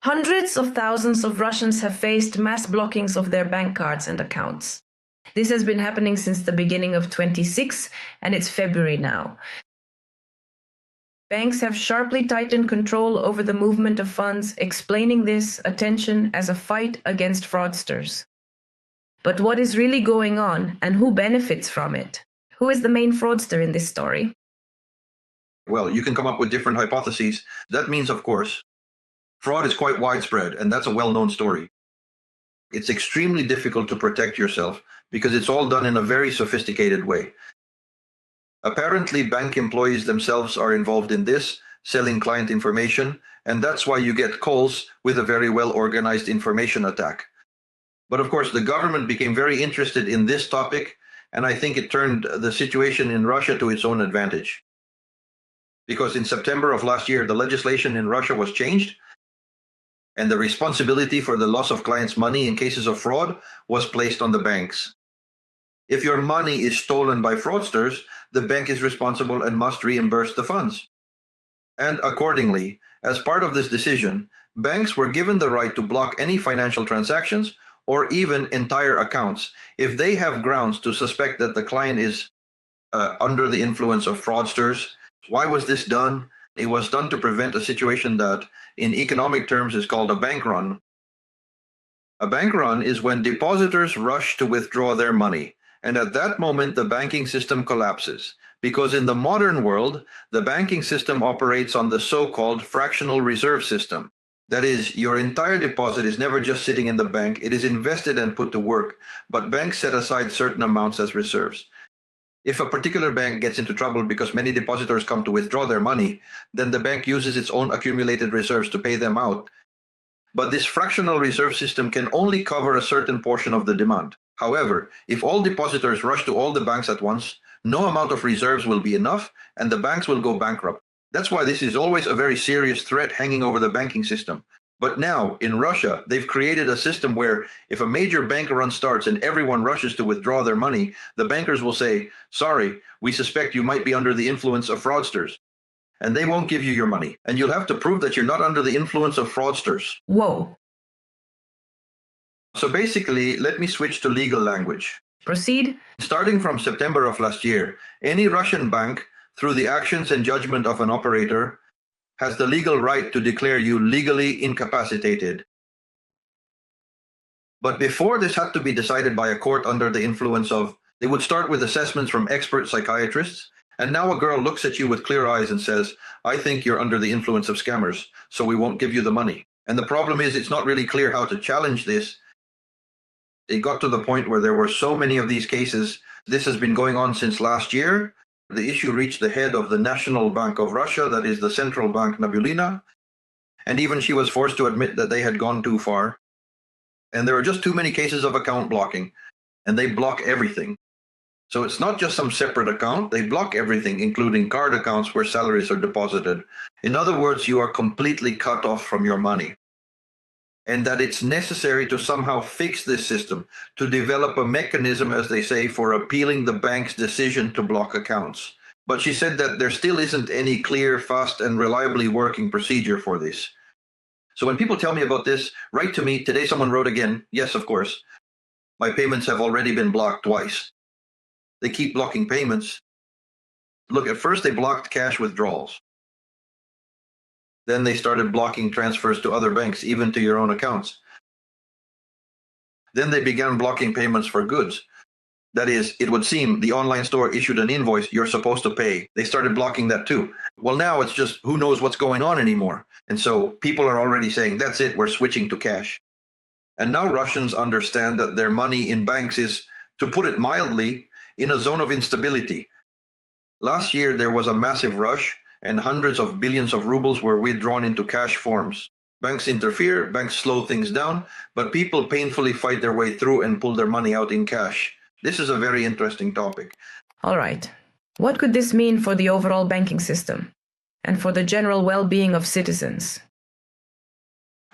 Hundreds of thousands of Russians have faced mass blockings of their bank cards and accounts. This has been happening since the beginning of 26, and it's February now. Banks have sharply tightened control over the movement of funds, explaining this, attention, as a fight against fraudsters. But what is really going on, and who benefits from it? Who is the main fraudster in this story? Well, you can come up with different hypotheses. That means, of course, fraud is quite widespread, and that's a well-known story. It's extremely difficult to protect yourself because it's all done in a very sophisticated way. Apparently, bank employees themselves are involved in this, selling client information, and that's why you get calls with a very well-organized information attack. But of course, the government became very interested in this topic, and I think it turned the situation in Russia to its own advantage. Because in September of last year, the legislation in Russia was changed, and the responsibility for the loss of clients' money in cases of fraud was placed on the banks. If your money is stolen by fraudsters, the bank is responsible and must reimburse the funds. And accordingly, as part of this decision, banks were given the right to block any financial transactions or even entire accounts if they have grounds to suspect that the client is under the influence of fraudsters. Why was this done? It was done to prevent a situation that, in economic terms, is called a bank run. A bank run is when depositors rush to withdraw their money, and at that moment the banking system collapses, because in the modern world, the banking system operates on the so-called fractional reserve system. That is, your entire deposit is never just sitting in the bank, it is invested and put to work, but banks set aside certain amounts as reserves. If a particular bank gets into trouble because many depositors come to withdraw their money, then the bank uses its own accumulated reserves to pay them out. But this fractional reserve system can only cover a certain portion of the demand. However, if all depositors rush to all the banks at once, no amount of reserves will be enough, and the banks will go bankrupt. That's why this is always a very serious threat hanging over the banking system. But now, in Russia, they've created a system where if a major bank run starts and everyone rushes to withdraw their money, the bankers will say, "Sorry, we suspect you might be under the influence of fraudsters." And they won't give you your money. And you'll have to prove that you're not under the influence of fraudsters. Whoa. So basically, let me switch to legal language. Proceed. Starting from September of last year, any Russian bank, through the actions and judgment of an operator, has the legal right to declare you legally incapacitated. But before this had to be decided by a court under the influence of, they would start with assessments from expert psychiatrists, and now a girl looks at you with clear eyes and says, "I think you're under the influence of scammers, so we won't give you the money." And the problem is it's not really clear how to challenge this. It got to the point where there were so many of these cases. This has been going on since last year. The issue reached the head of the National Bank of Russia, that is the central bank, Nabulina, and even she was forced to admit that they had gone too far. And there are just too many cases of account blocking, and they block everything. So it's not just some separate account, they block everything, including card accounts where salaries are deposited. In other words, you are completely cut off from your money. And that it's necessary to somehow fix this system, to develop a mechanism, as they say, for appealing the bank's decision to block accounts. But she said that there still isn't any clear, fast, and reliably working procedure for this. So when people tell me about this, write to me. Today someone wrote again, "Yes, of course. My payments have already been blocked twice." They keep blocking payments. Look, at first they blocked cash withdrawals. Then they started blocking transfers to other banks, even to your own accounts. Then they began blocking payments for goods. That is, it would seem the online store issued an invoice you're supposed to pay. They started blocking that too. Well, now it's just who knows what's going on anymore. And so people are already saying, that's it, we're switching to cash. And now Russians understand that their money in banks is, to put it mildly, in a zone of instability. Last year, there was a massive rush, and hundreds of billions of rubles were withdrawn into cash forms. Banks interfere, banks slow things down, but people painfully fight their way through and pull their money out in cash. This is a very interesting topic. All right. What could this mean for the overall banking system and for the general well-being of citizens?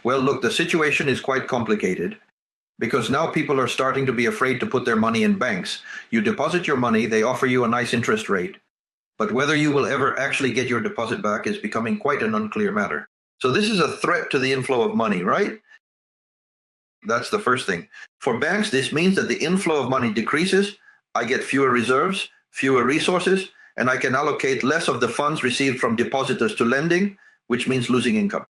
Well, look, the situation is quite complicated because now people are starting to be afraid to put their money in banks. You deposit your money, they offer you a nice interest rate. But whether you will ever actually get your deposit back is becoming quite an unclear matter. So this is a threat to the inflow of money, right? That's the first thing. For banks, this means that the inflow of money decreases. I get fewer reserves, fewer resources, and I can allocate less of the funds received from depositors to lending, which means losing income.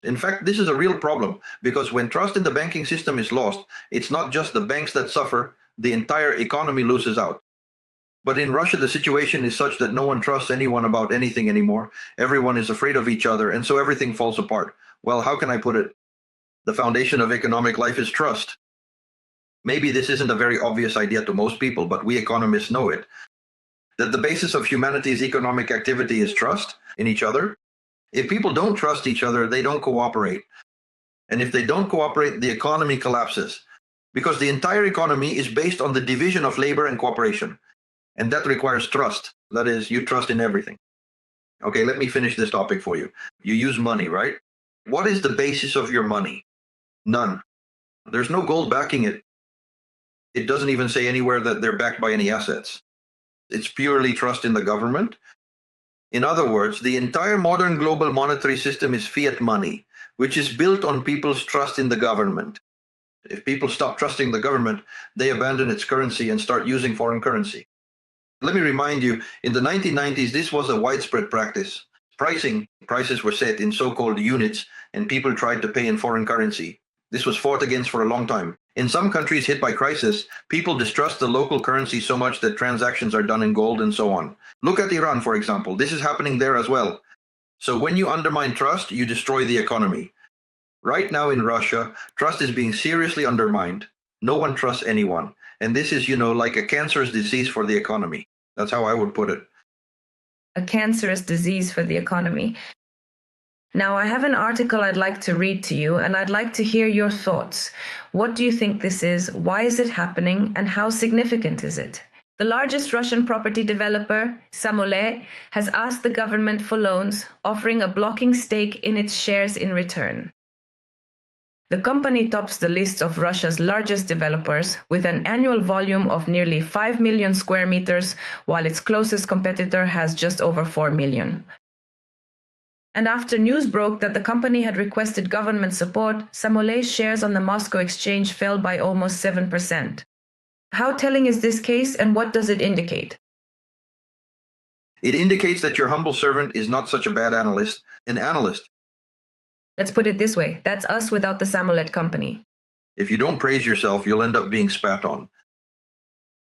In fact, this is a real problem because when trust in the banking system is lost, it's not just the banks that suffer, the entire economy loses out. But in Russia, the situation is such that no one trusts anyone about anything anymore. Everyone is afraid of each other, and so everything falls apart. Well, how can I put it? The foundation of economic life is trust. Maybe this isn't a very obvious idea to most people, but we economists know it. That the basis of humanity's economic activity is trust in each other. If people don't trust each other, they don't cooperate. And if they don't cooperate, the economy collapses. Because the entire economy is based on the division of labor and cooperation. And that requires trust. That is, you trust in everything. Okay, let me finish this topic for you. You use money, right? What is the basis of your money? None. There's no gold backing it. It doesn't even say anywhere that they're backed by any assets. It's purely trust in the government. In other words, the entire modern global monetary system is fiat money, which is built on people's trust in the government. If people stop trusting the government, they abandon its currency and start using foreign currency. Let me remind you, in the 1990s, this was a widespread practice. Prices were set in so-called units, and people tried to pay in foreign currency. This was fought against for a long time. In some countries hit by crisis, people distrust the local currency so much that transactions are done in gold and so on. Look at Iran, for example. This is happening there as well. So when you undermine trust, you destroy the economy. Right now in Russia, trust is being seriously undermined. No one trusts anyone. And this is, like a cancerous disease for the economy. That's how I would put it. A cancerous disease for the economy. Now, I have an article I'd like to read to you, and I'd like to hear your thoughts. What do you think this is? Why is it happening? And how significant is it? The largest Russian property developer, Samole, has asked the government for loans, offering a blocking stake in its shares in return. The company tops the list of Russia's largest developers with an annual volume of nearly 5 million square meters, while its closest competitor has just over 4 million. And after news broke that the company had requested government support, Samole's shares on the Moscow exchange fell by almost 7%. How telling is this case, and what does it indicate? It indicates that your humble servant is not such a bad analyst. An analyst. Let's put it this way, that's us without the Samolet company. If you don't praise yourself, you'll end up being spat on.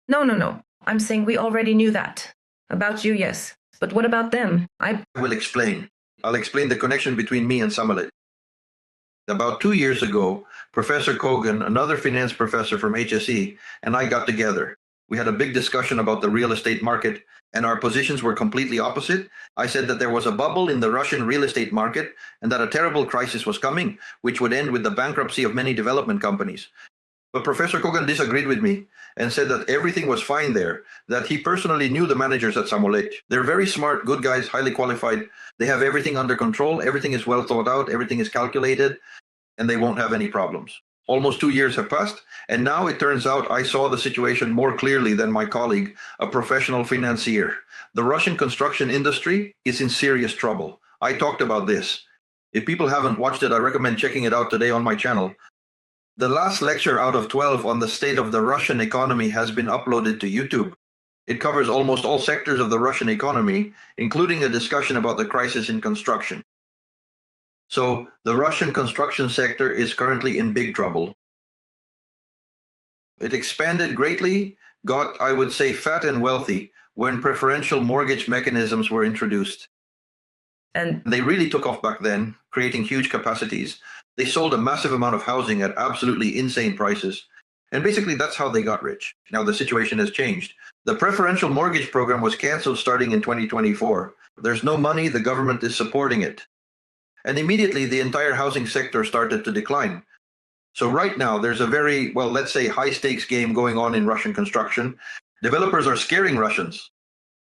No. I'm saying we already knew that. About you, yes. But what about them? I will explain. I'll explain the connection between me and Samolet. About 2 years ago, Professor Kogan, another finance professor from HSE, and I got together. We had a big discussion about the real estate market, and our positions were completely opposite. I said that there was a bubble in the Russian real estate market and that a terrible crisis was coming, which would end with the bankruptcy of many development companies. But Professor Kogan disagreed with me and said that everything was fine there, that he personally knew the managers at Samolet. They're very smart, good guys, highly qualified. They have everything under control. Everything is well thought out. Everything is calculated, and they won't have any problems. Almost 2 years have passed, and now it turns out I saw the situation more clearly than my colleague, a professional financier. The Russian construction industry is in serious trouble. I talked about this. If people haven't watched it, I recommend checking it out today on my channel. The last lecture out of 12 on the state of the Russian economy has been uploaded to YouTube. It covers almost all sectors of the Russian economy, including a discussion about the crisis in construction. So the Russian construction sector is currently in big trouble. It expanded greatly, got, I would say, fat and wealthy when preferential mortgage mechanisms were introduced. And they really took off back then, creating huge capacities. They sold a massive amount of housing at absolutely insane prices. And basically, that's how they got rich. Now, the situation has changed. The preferential mortgage program was canceled starting in 2024. There's no money, the government is supporting it. And immediately, the entire housing sector started to decline. So right now, there's a very, let's say, high-stakes game going on in Russian construction. Developers are scaring Russians.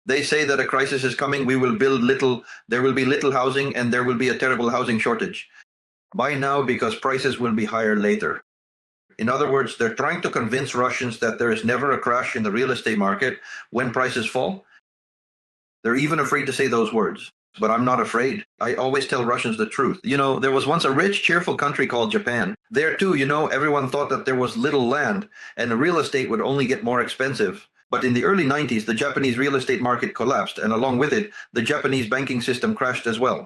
They say that a crisis is coming, we will build little, there will be little housing, and there will be a terrible housing shortage. Buy now because prices will be higher later. In other words, they're trying to convince Russians that there is never a crash in the real estate market when prices fall. They're even afraid to say those words. but I'm not afraid. I always tell Russians the truth. There was once a rich, cheerful country called Japan. There too, everyone thought that there was little land and the real estate would only get more expensive. But in the early 90s, the Japanese real estate market collapsed, and along with it, the Japanese banking system crashed as well.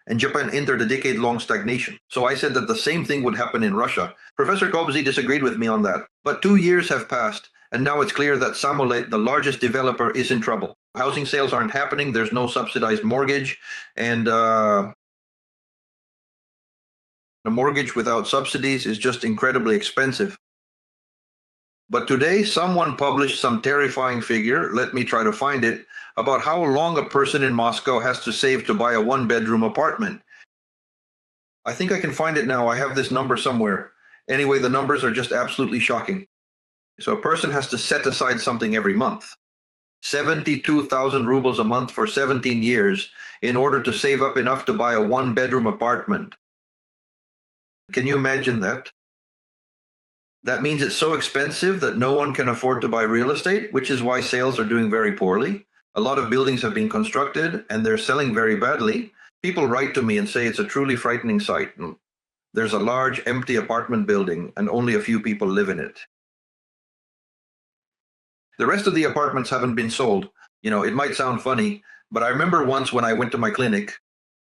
And Japan entered a decade-long stagnation. So I said that the same thing would happen in Russia. Professor Kobzi disagreed with me on that. But 2 years have passed, and now it's clear that Samolet, the largest developer, is in trouble. Housing sales aren't happening, there's no subsidized mortgage, and the mortgage without subsidies is just incredibly expensive. But today, someone published some terrifying figure, let me try to find it, about how long a person in Moscow has to save to buy a one-bedroom apartment. I think I can find it now. I have this number somewhere. Anyway, the numbers are just absolutely shocking. So a person has to set aside something every month. 72,000 rubles a month for 17 years in order to save up enough to buy a one-bedroom apartment. Can you imagine that? That means it's so expensive that no one can afford to buy real estate, which is why sales are doing very poorly. A lot of buildings have been constructed and they're selling very badly. People write to me and say it's a truly frightening sight. There's a large empty apartment building and only a few people live in it. The rest of the apartments haven't been sold. It might sound funny, but I remember once when I went to my clinic.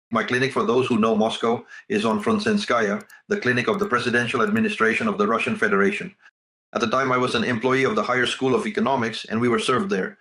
My clinic, for those who know Moscow, is on Frunzenskaya, the clinic of the Presidential Administration of the Russian Federation. At the time, I was an employee of the Higher School of Economics, and we were served there.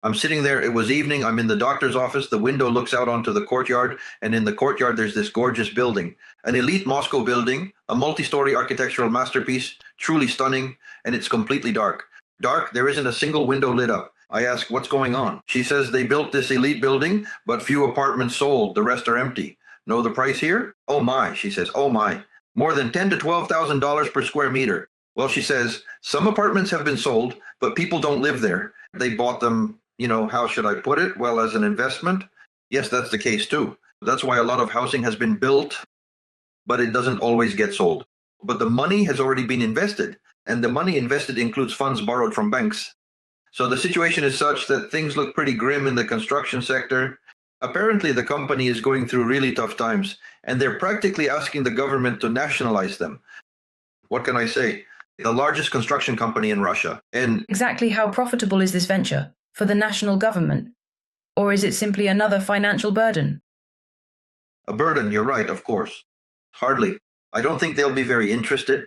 I'm sitting there, it was evening, I'm in the doctor's office, the window looks out onto the courtyard, and in the courtyard there's this gorgeous building. An elite Moscow building, a multi-story architectural masterpiece, truly stunning, and it's completely dark. Dark, there isn't a single window lit up. I ask, what's going on? She says they built this elite building, but few apartments sold, the rest are empty. Know the price here? Oh my, she says, oh my. More than $10,000 to $12,000 per square meter. Well, she says, some apartments have been sold, but people don't live there. They bought them, how should I put it? Well, as an investment? Yes, that's the case too. That's why a lot of housing has been built, but it doesn't always get sold. But the money has already been invested, and the money invested includes funds borrowed from banks. So the situation is such that things look pretty grim in the construction sector. Apparently, the company is going through really tough times, and they're practically asking the government to nationalize them. What can I say? The largest construction company in Russia. And exactly how profitable is this venture for the national government? Or is it simply another financial burden? A burden, you're right, of course. Hardly. I don't think they'll be very interested.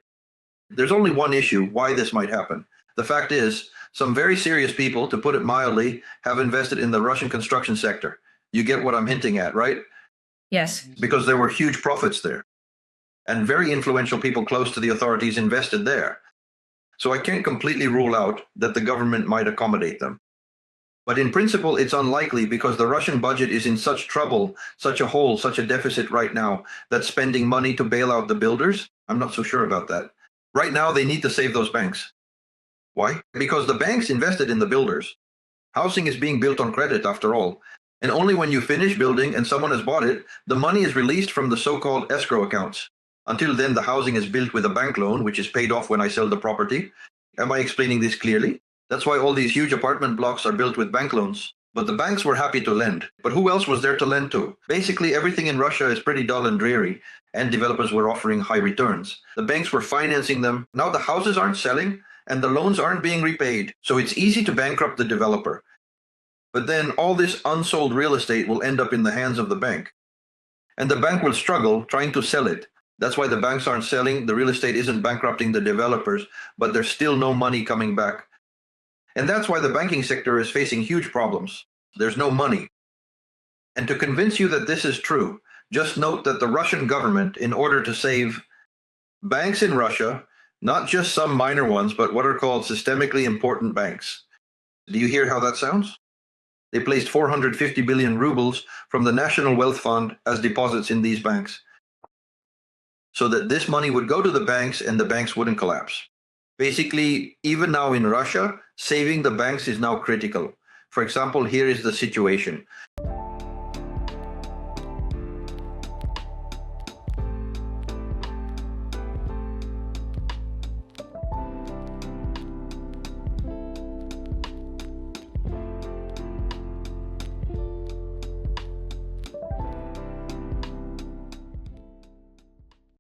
There's only one issue why this might happen. The fact is, some very serious people, to put it mildly, have invested in the Russian construction sector. You get what I'm hinting at, right? Yes. Because there were huge profits there. And very influential people close to the authorities invested there. So I can't completely rule out that the government might accommodate them. But in principle, it's unlikely because the Russian budget is in such trouble, such a hole, such a deficit right now, that spending money to bail out the builders, I'm not so sure about that. Right now, they need to save those banks. Why? Because the banks invested in the builders. Housing is being built on credit, after all. And only when you finish building and someone has bought it, the money is released from the so-called escrow accounts. Until then, the housing is built with a bank loan, which is paid off when I sell the property. Am I explaining this clearly? That's why all these huge apartment blocks are built with bank loans. But the banks were happy to lend. But who else was there to lend to? Basically, everything in Russia is pretty dull and dreary, and developers were offering high returns. The banks were financing them. Now the houses aren't selling, and the loans aren't being repaid. So it's easy to bankrupt the developer. But then all this unsold real estate will end up in the hands of the bank. And the bank will struggle trying to sell it. That's why the banks aren't selling. The real estate isn't bankrupting the developers, but there's still no money coming back. And that's why the banking sector is facing huge problems. There's no money. And to convince you that this is true, just note that the Russian government, in order to save banks in Russia, not just some minor ones, but what are called systemically important banks. Do you hear how that sounds? They placed 450 billion rubles from the National Wealth Fund as deposits in these banks, so that this money would go to the banks and the banks wouldn't collapse. Basically, even now in Russia, saving the banks is now critical. For example, here is the situation.